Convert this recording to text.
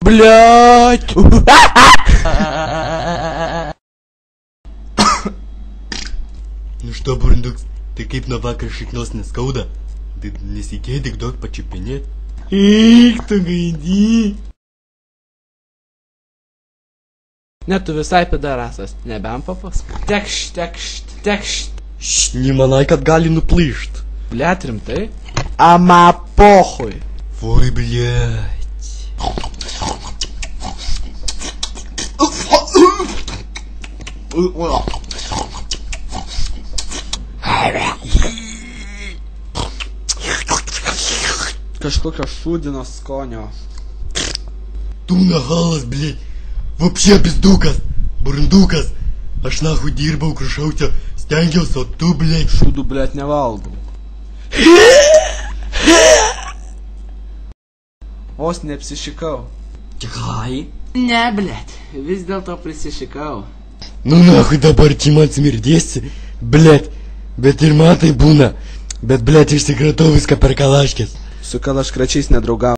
Блять! Nu što, Burunduks, tai kaip nuo vakar šiknos neskauda? Tai nesikėdik daug pačiupinėt? Eik, tu gaidį! Ne, tu visai pidarasas, nebent papas. Tekšt. Nemanai, kad gali nuplyšt. Blet, rimtai? Ama pohui. Voi, blėt. Kažkokio šūdino skonio. Tu nahalas, blėt. Вообще пиздуkas, Burundukas. Aš nahui dirbau, krušausia, stengiausi, o tu, blėt. Šūdų, blet, nevalgau. Vos neapsišikau. Tikrai? Ne, blet, vis dėlto prisišikau. Nu nahui dabar čia man smirdėsi, blėt. Bet ir man tai būna. Bet, blėt, išsikratau viską per kalaškės. Su kalaškračiais nedraugau.